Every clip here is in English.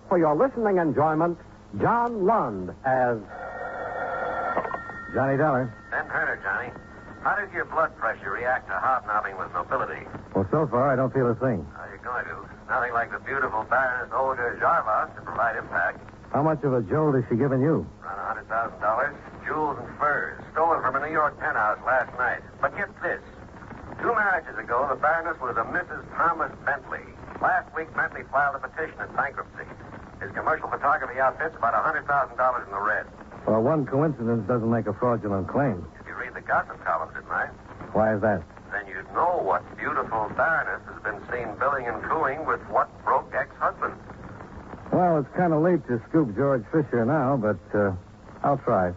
for your listening enjoyment, John Lund as... Johnny Dollar. Ben Turner, Johnny. How does your blood pressure react to hobnobbing with nobility? Well, so far, I don't feel a thing. How are you going to? Nothing like the beautiful Baroness Olga Jarvas to provide impact. How much of a jolt has she given you? Around $100,000. Jewels and furs. Stolen from a New York penthouse last night. But get this. 2 marriages ago, the Baroness was a Mrs. Thomas Bentley. Last week, Bentley filed a petition in bankruptcy. His commercial photography outfit's about $100,000 in the red. Well, one coincidence doesn't make a fraudulent claim. If you read the gossip columns at night, Why is that? then you'd know what beautiful Baroness has been seen billing and cooing with what broke ex-husband. Well, it's kind of late to scoop George Fisher now, but I'll try.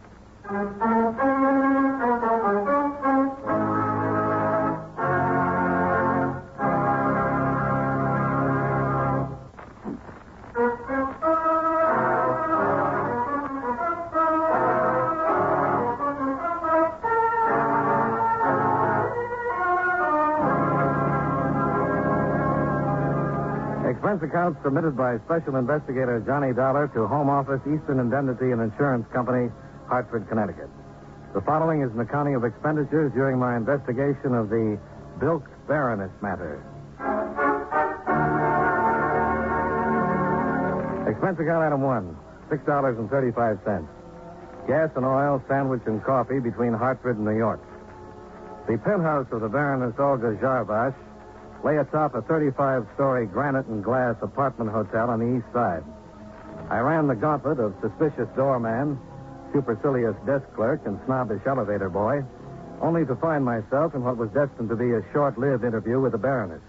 Expense account submitted by Special Investigator Johnny Dollar to Home Office, Eastern Indemnity and Insurance Company, Hartford, Connecticut. The following is an accounting of expenditures during my investigation of the Bilked Baroness matter. Expense account item 1, $6.35. Gas and oil, sandwich and coffee between Hartford and New York. The penthouse of the Baroness Olga Jarvas lay atop a 35-story granite and glass apartment hotel on the east side. I ran the gauntlet of suspicious doorman, supercilious desk clerk, and snobbish elevator boy, only to find myself in what was destined to be a short-lived interview with the Baroness.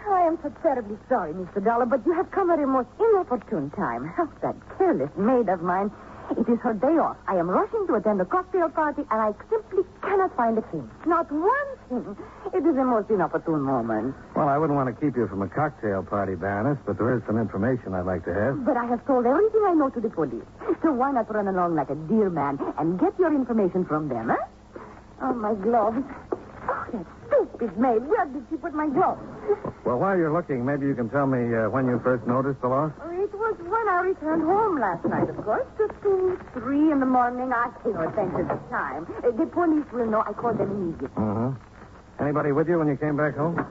I am so terribly sorry, Mr. Dollar, but you have come at a most inopportune time. How that careless maid of mine. It is her day off. I am rushing to attend a cocktail party, and I simply cannot find a thing. Not one thing. It is a most inopportune moment. Well, I wouldn't want to keep you from a cocktail party, Baroness, but there is some information I'd like to have. But I have told everything I know to the police. So why not run along like a dear man and get your information from them, huh? Oh, my gloves. Oh, that stupid maid. Where did she put my gloves? Well, while you're looking, maybe you can tell me when you first noticed the loss? It was when I returned home last night, of course. Just 2, 3 in the morning. I pay no attention to time. The police will know. I called them immediately. Mm-hmm. Anybody with you when you came back home?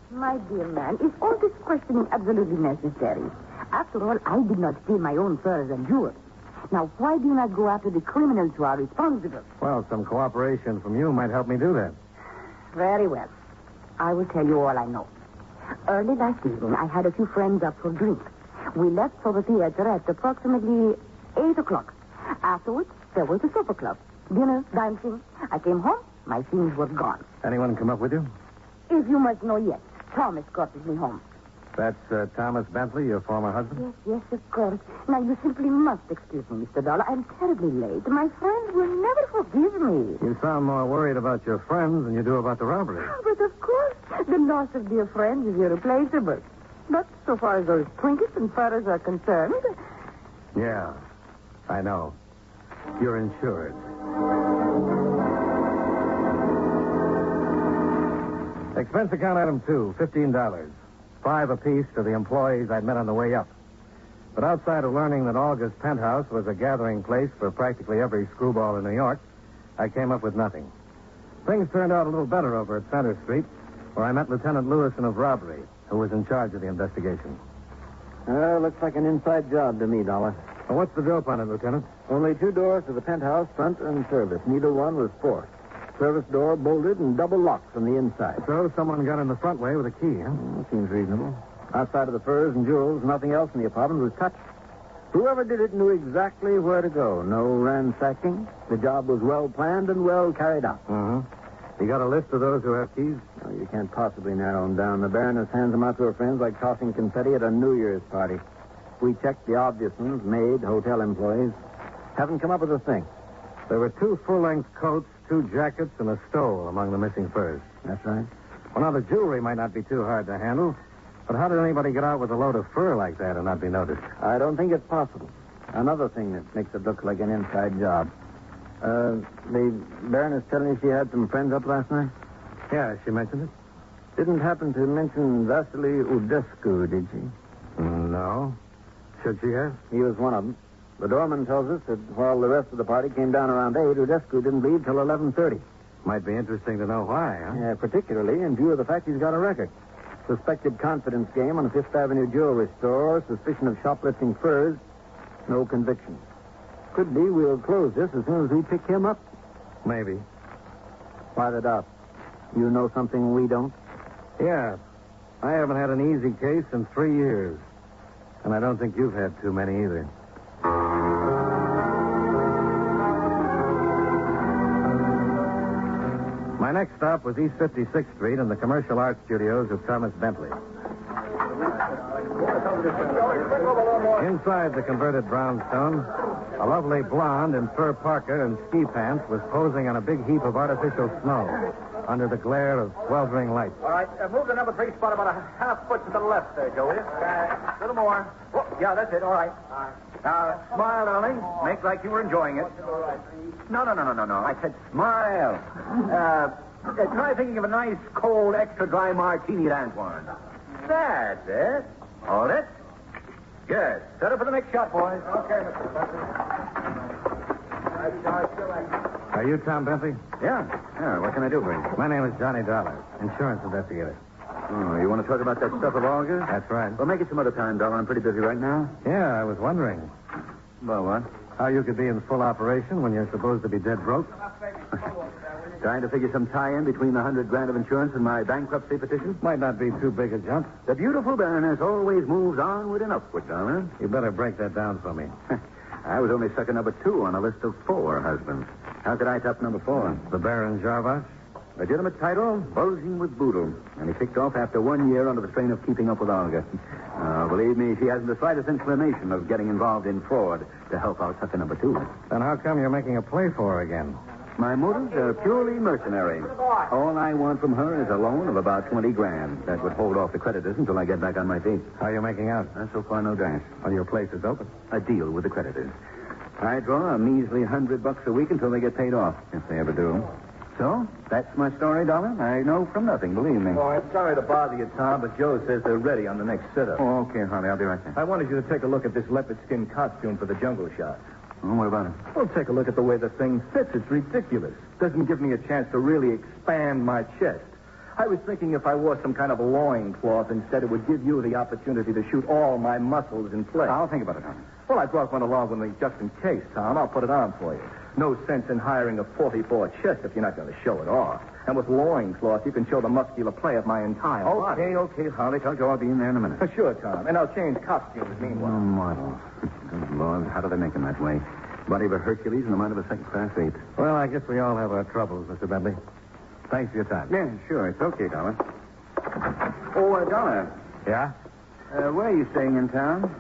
My dear man, is all this questioning absolutely necessary? After all, I did not steal my own furs and jewels. Now, why do you not go after the criminals who are responsible? Well, some cooperation from you might help me do that. Very well. I will tell you all I know. Early last evening, I had a few friends up for drinks. We left for the theater at approximately 8 o'clock. Afterwards, there was the supper club. Dinner, dancing. I came home. My things were gone. Anyone come up with you? If you must know, yes. Thomas got me home. That's Thomas Bentley, your former husband? Yes, of course. Now, you simply must excuse me, Mr. Dollar. I'm terribly late. My friends will never forgive me. You sound more worried about your friends than you do about the robbery. But, of course, the loss of dear friends is irreplaceable. But so far as those trinkets and furs are concerned... Yeah, I know. You're insured. Expense account item 2, $15. 5 apiece to the employees I'd met on the way up. But outside of learning that Olga's penthouse was a gathering place for practically every screwball in New York, I came up with nothing. Things turned out a little better over at Center Street, where I met Lieutenant Lewison of robbery, who was in charge of the investigation. Looks like an inside job to me, Dollar. Well, what's the dope on it, Lieutenant? Only 2 doors to the penthouse, front and service. Neither one was forced. Service door bolted and double locked from the inside. So someone got in the front way with a key, huh? Seems reasonable. Outside of the furs and jewels, nothing else in the apartment was touched. Whoever did it knew exactly where to go. No ransacking. The job was well planned and well carried out. Mm-hmm. You got a list of those who have keys? Well, you can't possibly narrow them down. The Baroness hands them out to her friends like tossing confetti at a New Year's party. We checked the obvious ones, maid, hotel employees. Haven't come up with a thing. There were 2 full-length coats, 2 jackets, and a stole among the missing furs. That's right. Well, now, the jewelry might not be too hard to handle, but how did anybody get out with a load of fur like that and not be noticed? I don't think it's possible. Another thing that makes it look like an inside job. The Baroness telling me she had some friends up last night? Yeah, she mentioned it. Didn't happen to mention Vasily Udescu, did she? No. Should she have? He was one of them. The doorman tells us that while the rest of the party came down around 8, Udescu didn't leave till 11:30. Might be interesting to know why, huh? Yeah, particularly in view of the fact he's got a record. Suspected confidence game on a Fifth Avenue jewelry store, suspicion of shoplifting furs, no conviction. Could be we'll close this as soon as we pick him up. Maybe. Why the doubt? You know something we don't? Yeah. I haven't had an easy case in 3 years. And I don't think you've had too many either. My next stop was East 56th Street in the commercial art studios of Thomas Bentley. Inside the converted brownstone, a lovely blonde in fur parka and ski pants was posing on a big heap of artificial snow under the glare of sweltering lights. All right, move the number 3 spot about a half foot to the left there, Joey. A little more. Oh, yeah, that's it. All right. Now, smile, darling. Make like you were enjoying it. No. I said smile. Try thinking of a nice, cold, extra dry martini at Antoine. That's it. Hold it. Good. Set up for the next shot, boys. Okay, Mr. Are you Tom Bentley? Yeah. What can I do for you? My name is Johnny Dollar, insurance investigator. Oh, you want to talk about that stuff of Olga? That's right. Well, make it some other time, Dollar. I'm pretty busy right now. Yeah, I was wondering Well, what? how you could be in full operation when you're supposed to be dead broke. Trying to figure some tie-in between the $100,000 of insurance and my bankruptcy petition? Might not be too big a jump. The beautiful Baroness always moves onward and upward, Dollar. You better break that down for me. I was only sucker number 2 on a list of 4 husbands. How could I top number 4? The Baron Jarvash? Legitimate title, bulging with boodle. And he kicked off after 1 year under the strain of keeping up with Olga. Believe me, she hasn't the slightest inclination of getting involved in fraud to help out sucker number 2. Then how come you're making a play for her again? My motives are purely mercenary. All I want from her is a loan of about $20,000. That would hold off the creditors until I get back on my feet. How are you making out? So far, no dash. Well, your place is open. A deal with the creditors. I draw a measly $100 a week until they get paid off, if they ever do. So, that's my story, Dollar. I know from nothing, believe me. Oh, I'm sorry to bother you, Tom, but Joe says they're ready on the next sit-up. Oh, okay, Harley. I'll be right there. I wanted you to take a look at this leopard skin costume for the jungle shot. Oh, what about it? Well, take a look at the way the thing fits. It's ridiculous. Doesn't give me a chance to really expand my chest. I was thinking if I wore some kind of loincloth instead, it would give you the opportunity to shoot all my muscles in place. I'll think about it, Harley. Well, I brought one along with me just in case, Tom. I'll put it on for you. No sense in hiring a 44 chest if you're not going to show it off. And with loincloth, you can show the muscular play of my entire body. Okay, Harley. Tell Joe I'll be in there in a minute. Sure, Tom. And I'll change costumes meanwhile. Model. Good Lord, how do they make him that way? Body of a Hercules and the mind of a second-class ape. Well, I guess we all have our troubles, Mr. Bentley. Thanks for your time. Yeah, sure. It's okay, Dollar. Oh, Dollar. Yeah? Where are you staying in town?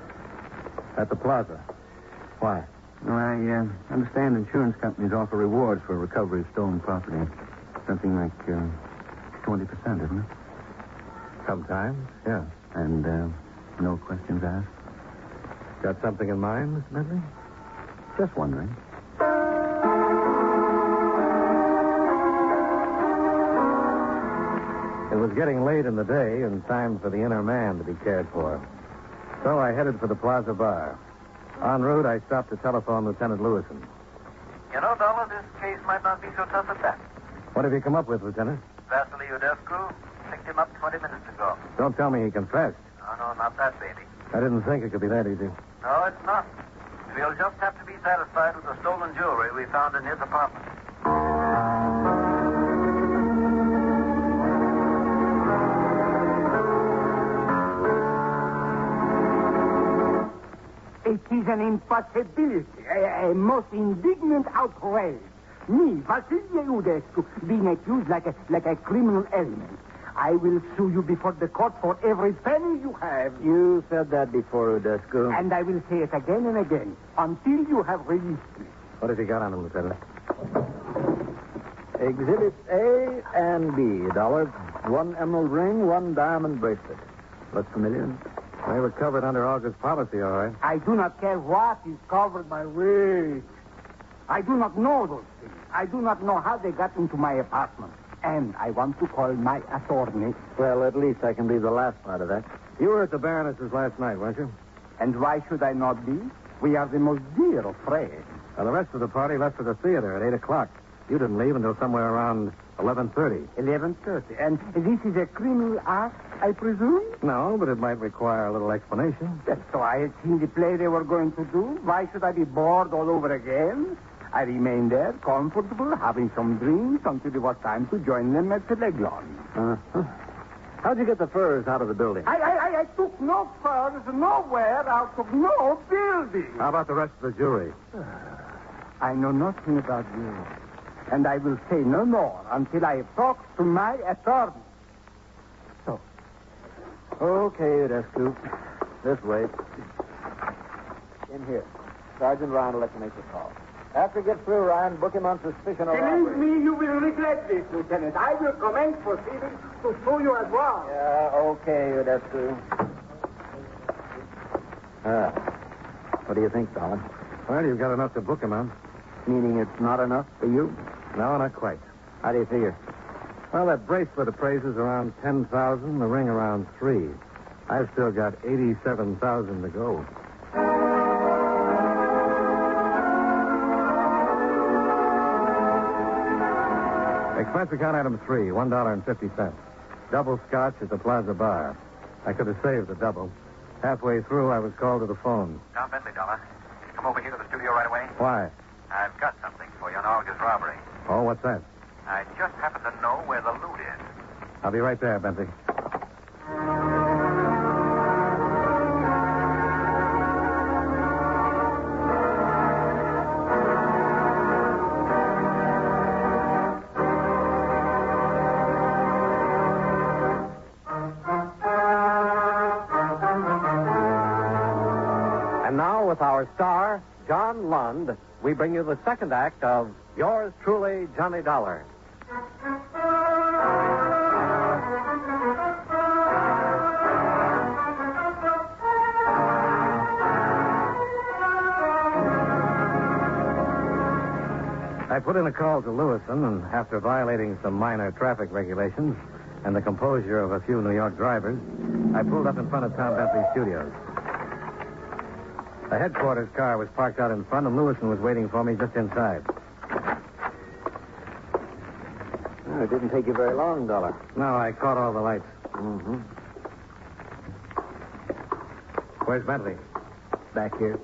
At the plaza. Why? Well, I understand insurance companies offer rewards for recovery of stolen property. Something like 20%, isn't it? Sometimes, yeah. And no questions asked? Got something in mind, Mr. Bentley? Just wondering. It was getting late in the day and time for the inner man to be cared for. So I headed for the Plaza Bar. En route, I stopped to telephone Lieutenant Lewison. You know, Dollar, this case might not be so tough at that. What have you come up with, Lieutenant? Vasily Udescu picked him up 20 minutes ago. Don't tell me he confessed. No, not that, baby. I didn't think it could be that easy. No, it's not. We'll just have to be satisfied with the stolen jewelry we found in his apartment. It is an impossibility, a most indignant outrage. Me, Vasily Udescu, being accused like a criminal element. I will sue you before the court for every penny you have. You said that before, Udescu. And I will say it again and again until you have released me. What have you got on him, Lieutenant? Exhibits A and B, Dollar. 1 emerald ring, 1 diamond bracelet. Look familiar? They were covered under August policy, all right. I do not care what is covered my way. I do not know those things. I do not know how they got into my apartment. And I want to call my attorney. Well, at least I can believe the last part of that. You were at the Baroness's last night, weren't you? And why should I not be? We are the most dear of friends. Well, the rest of the party left for the theater at 8 o'clock. You didn't leave until somewhere around 11:30. 11:30. And this is a criminal act, I presume? No, but it might require a little explanation. Yes, so I had seen the play they were going to do. Why should I be bored all over again? I remained there, comfortable, having some drinks until it was time to join them at the Leglon. Uh-huh. How'd you get the furs out of the building? I took no furs nowhere out of no building. How about the rest of the jury? I know nothing about you. And I will say no more until I have talked to my attorney. So. Okay, Udescu. This way. In here. Sergeant Ryan will let you make the call. After he gets through, Ryan, book him on suspicion of Believe robbery. me, you will regret this, Lieutenant. I will commence proceedings to sue you as well. Yeah, okay, Udescu. What do you think, Dollar? Well, you've got enough to book him on. Meaning it's not enough for you? No, not quite. How do you figure? Well, that bracelet appraises around 10,000, the ring around 3. I've still got 87,000 to go. Expense account item 3, $1.50. Double scotch at the Plaza Bar. I could have saved the double. Halfway through, I was called to the phone. Tom Bentley, Dollar. Come over here to the studio right away. Why? I've got something for you on Olga's robbery. Oh, what's that? I just happen to know where the loot is. I'll be right there, Bentley. And now, with our star, John Lund, we bring you the second act of Yours Truly, Johnny Dollar. I put in a call to Lewison, and after violating some minor traffic regulations and the composure of a few New York drivers, I pulled up in front of Tom Bentley's studios. The headquarters car was parked out in front, and Lewison was waiting for me just inside. It didn't take you very long, Dollar. No, I caught all the lights. Mm-hmm. Where's Bentley? Back here.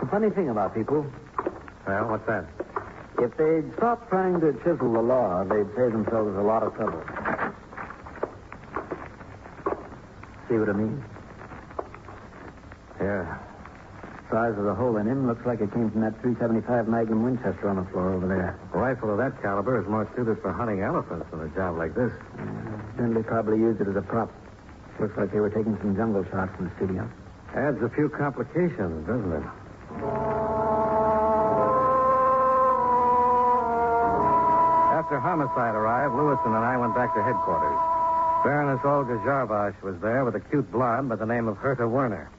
The funny thing about people, Well, what's that? if they'd stop trying to chisel the law, they'd save themselves a lot of trouble. See what I mean? Yeah. Size of the hole in him looks like it came from that .375 Magnum Winchester on the floor over there. A rifle of that caliber is more suited for hunting elephants than a job like this. Bentley probably used it as a prop. Looks like they were taking some jungle shots in the studio. Adds a few complications, doesn't it? After homicide arrived, Lewison and I went back to headquarters. Baroness Olga Jarbosh was there with a cute blonde by the name of Herta Werner.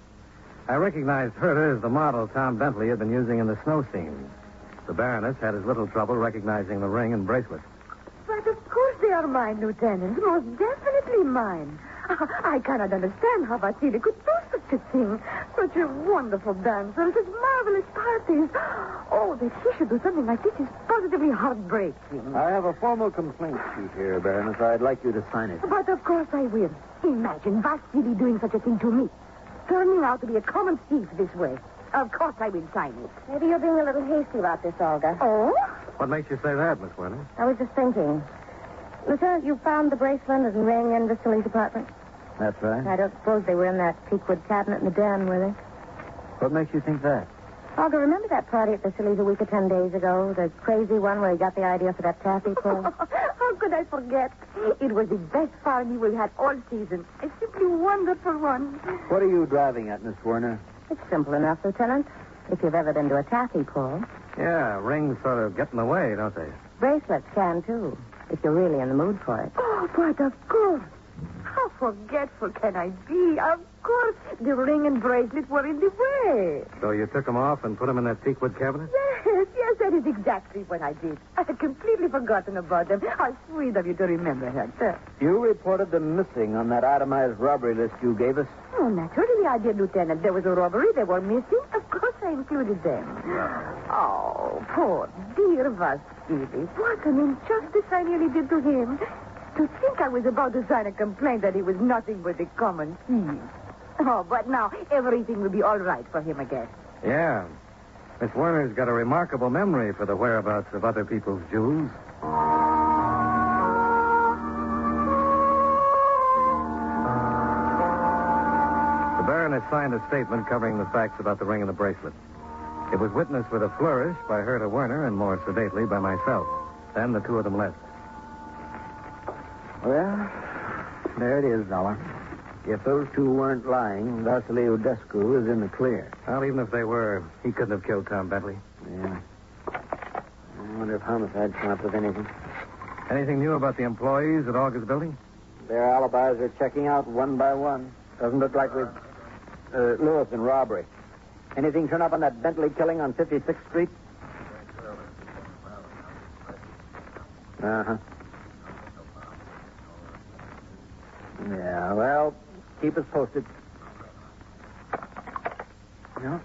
I recognized Herta as the model Tom Bentley had been using in the snow scenes. The Baroness had as little trouble recognizing the ring and bracelet. But of course they are mine, Lieutenant. Most definitely mine. I cannot understand how Vasily could do such a thing. Such a wonderful dancer, such marvelous parties. Oh, that he should do something like this is positively heartbreaking. I have a formal complaint sheet here, Baroness. I'd like you to sign it. But of course I will. Imagine Vasily doing such a thing to me. Turning out to be a common thief this way. Of course I will sign it. Maybe you're being a little hasty about this, Olga. Oh? What makes you say that, Miss Werner? I was just thinking. Lieutenant, you found the bracelet and ring in Vasily's apartment? That's right. I don't suppose they were in that teakwood cabinet in the den, were they? What makes you think that? Olga, remember that party at Vasily's a week or 10 days ago? The crazy one where he got the idea for that taffy pull? How could I forget? It was the best party we had all season. A simply wonderful one. What are you driving at, Miss Werner? It's simple enough, Lieutenant. If you've ever been to a taffy pull. Yeah, rings sort of get in the way, don't they? Bracelets can, too, if you're really in the mood for it. Oh, but of course. How forgetful can I be? Of course, the ring and bracelet were in the way. So you took them off and put them in that teakwood cabinet? Yes, Yes, that is exactly what I did. I had completely forgotten about them. How sweet of you to remember that, sir. You reported them missing on that itemized robbery list you gave us. Oh, naturally I did, Lieutenant. There was a robbery. They were missing. Of course I included them. Oh, poor dear Vasily. What an injustice I nearly did to him. To think I was about to sign a complaint that he was nothing but a common thief. Oh, but now everything will be all right for him again. Yeah. Miss Werner's got a remarkable memory for the whereabouts of other people's jewels. The Baroness signed a statement covering the facts about the ring and the bracelet. It was witnessed with a flourish by Herta Werner and more sedately by myself. Then the two of them left. Well, there it is, Dollar. If those two weren't lying, Vasily Udescu is in the clear. Well, even if they were, he couldn't have killed Tom Bentley. Yeah. I wonder if homicide counts with anything. Anything new about the employees at August Building? Their alibis are checking out one by one. Doesn't look like we've... Lewis and robbery. Anything turn up on that Bentley killing on 56th Street? Uh-huh. Yeah, well, keep us posted. No,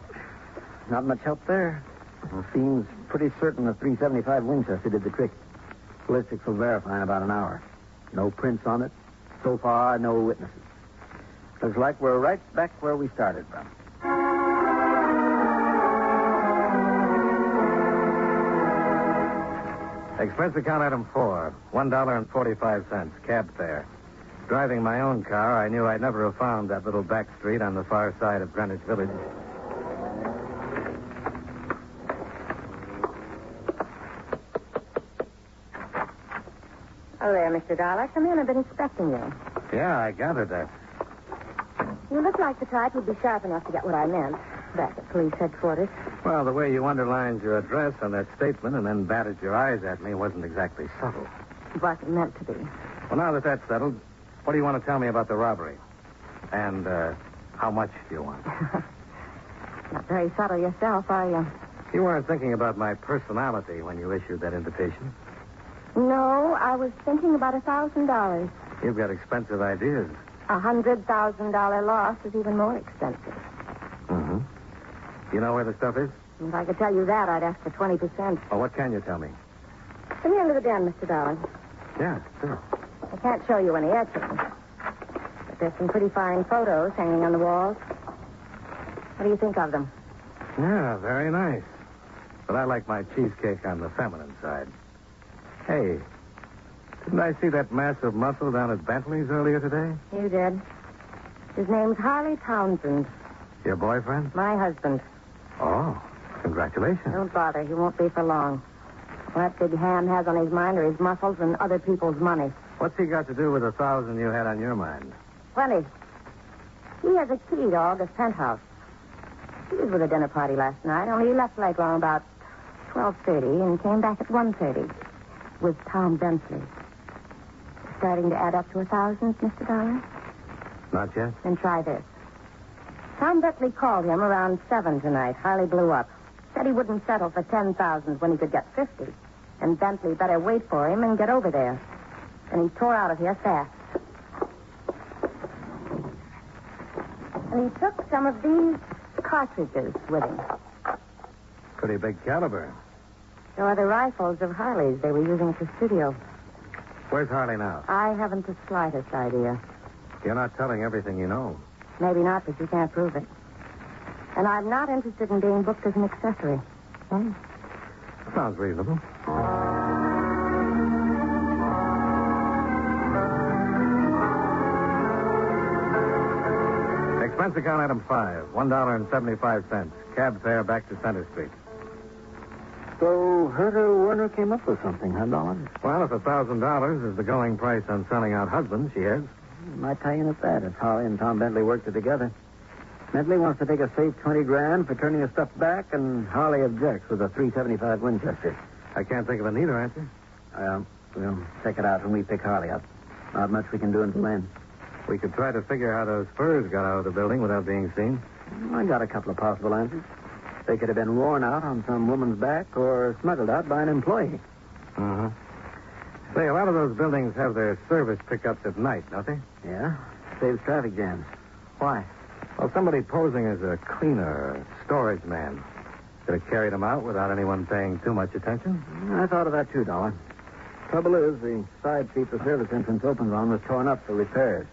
not much help there. It seems pretty certain the 375 Winchester did the trick. Ballistics will verify in about an hour. No prints on it. So far, no witnesses. Looks like we're right back where we started from. Expense account item 4, $1.45, cab fare. Driving my own car, I knew I'd never have found that little back street on the far side of Greenwich Village. Oh, there, Mr. Dollar. Come in. I've been expecting you. Yeah, I gathered that. You look like the type who'd be sharp enough to get what I meant back at police headquarters. Well, the way you underlined your address on that statement and then batted your eyes at me wasn't exactly subtle. It wasn't meant to be. Well, now that that's settled, what do you want to tell me about the robbery? And how much do you want? Not very subtle yourself, are you? You weren't thinking about my personality when you issued that invitation. No, I was thinking about $1,000. You've got expensive ideas. $100,000 loss is even more expensive. Mm-hmm. You know where the stuff is? If I could tell you that, I'd ask for 20%. Well, what can you tell me? Come here into the den, Mr. Dollar. Yeah, sure. I can't show you any etchings, but there's some pretty fine photos hanging on the walls. What do you think of them? Yeah, very nice. But I like my cheesecake on the feminine side. Hey, didn't I see that massive muscle down at Bentley's earlier today? You did. His name's Harley Townsend. Your boyfriend? My husband. Oh, congratulations. Don't bother. He won't be for long. What that big ham has on his mind are his muscles and other people's money. What's he got to do with the 1,000 you had on your mind? Plenty. He has a key to August penthouse. He was with a dinner party last night, only he left like around about 12:30 and came back at 1:30 with Tom Bentley. Starting to add up to 1,000, Mr. Dollar? Not yet. Then try this. Tom Bentley called him around 7 tonight. Harley blew up. Said he wouldn't settle for 10,000 when he could get 50. And Bentley better wait for him and get over there. And he tore out of here fast. And he took some of these cartridges with him. Pretty big caliber. So are the rifles of Harley's they were using at the studio. Where's Harley now? I haven't the slightest idea. You're not telling everything you know. Maybe not, but you can't prove it. And I'm not interested in being booked as an accessory. Hmm? Sounds reasonable. Expense account item 5, $1.75. Cab fare back to Center Street. So Herta Werner came up with something, huh, Dollar? Well, if $1,000 is the going price on selling out husbands, she is. Might tie in at that if Harley and Tom Bentley worked it together. Bentley wants to take a safe $20,000 for turning his stuff back, and Harley objects with a .375 Winchester. I can't think of a neater answer. We'll check it out when we pick Harley up. Not much we can do until then. We could try to figure how those furs got out of the building without being seen. I got a couple of possible answers. They could have been worn out on some woman's back or smuggled out by an employee. Mm-hmm. Say, a lot of those buildings have their service pickups at night, don't they? Yeah? Saves traffic jams. Why? Well, somebody posing as a cleaner or storage man could have carried them out without anyone paying too much attention. I thought of that too, Dollar. Trouble is, the side seat the service entrance opens on was torn up for repairs.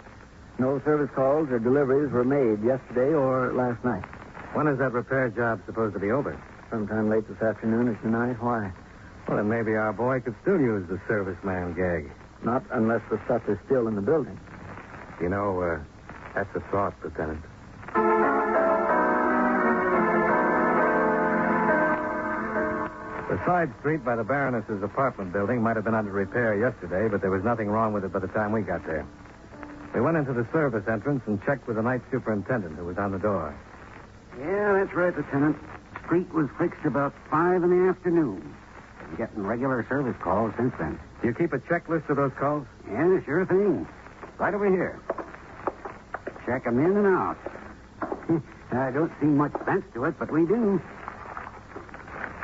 No service calls or deliveries were made yesterday or last night. When is that repair job supposed to be over? Sometime late this afternoon or tonight. Why? Well, then maybe our boy could still use the serviceman gag. Not unless the stuff is still in the building. You know, that's a thought, Lieutenant. The side street by the Baroness's apartment building might have been under repair yesterday, but there was nothing wrong with it by the time we got there. We went into the service entrance and checked with the night superintendent who was on the door. Yeah, that's right, Lieutenant. Street was fixed about 5 in the afternoon. Been getting regular service calls since then. Do you keep a checklist of those calls? Yeah, sure thing. Right over here. Check 'em in and out. I don't see much sense to it, but we do.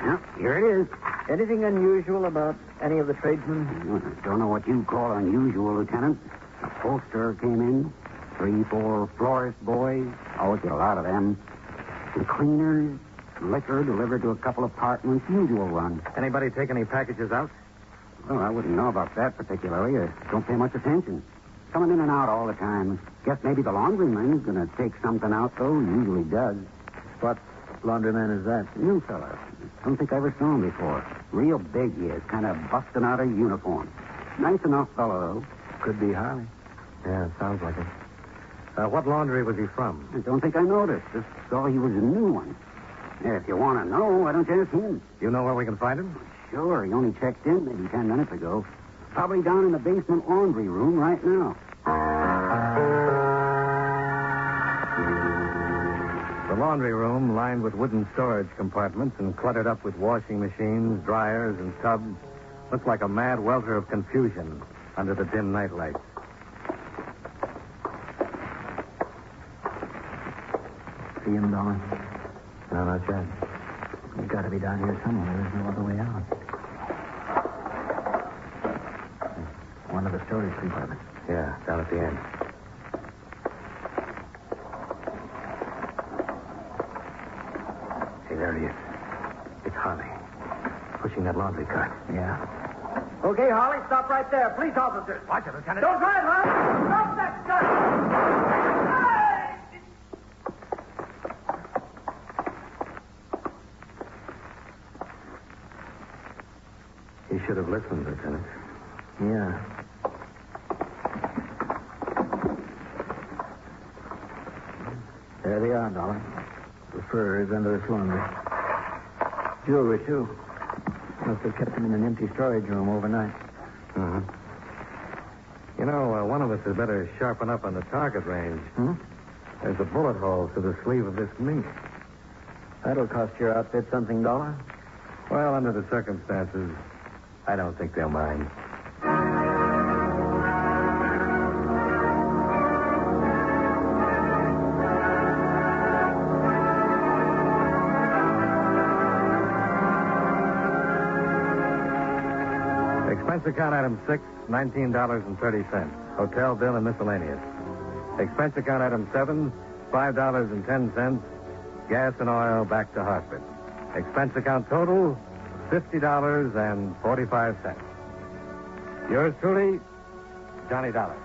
Yep, here it is. Anything unusual about any of the tradesmen? Don't know what you call unusual, Lieutenant. A poster came in. 3, 4 florist boys. Always get a lot of them. Some cleaners. Liquor delivered to a couple apartments. Usual run. Anybody take any packages out? Well, I wouldn't know about that particularly. I don't pay much attention. Coming in and out all the time. Guess maybe the laundryman's going to take something out, though. Usually does. What laundryman is that? New fella. Don't think I ever saw him before. Real big he is. Kind of busting out of uniform. Nice enough fellow, though. Could be Harley. Yeah, sounds like it. What laundry was he from? I don't think I noticed. Just saw he was a new one. Yeah, if you want to know, why don't you ask him? You know where we can find him? Sure. He only checked in maybe 10 minutes ago. Probably down in the basement laundry room right now. The laundry room, lined with wooden storage compartments and cluttered up with washing machines, dryers, and tubs, looked like a mad welter of confusion under the dim night lights. See him, Dollar? No, not yet. He's got to be down here somewhere. There's no other way out. One of the storage compartments. Yeah, down at the end. Hey, there he is. It's Harley. Pushing that laundry cart. Yeah. Okay, Harley, stop right there. Police officers. Watch it, Lieutenant. Don't drive, Harley. Stop that gun. He should have listened, Lieutenant. Yeah. There they are, Dollar. The furs under the laundry. Jewelry, too. Must have kept them in an empty storage room overnight. Mm-hmm. You know, one of us had better sharpen up on the target range. Hmm? There's a bullet hole through the sleeve of this mink. That'll cost your outfit something, Dollar. Well, under the circumstances, I don't think they'll mind. Expense account item 6, $19.30. Hotel bill and miscellaneous. Expense account item 7, $5.10. Gas and oil back to Hartford. Expense account total, $50.45. Yours truly, Johnny Dollar.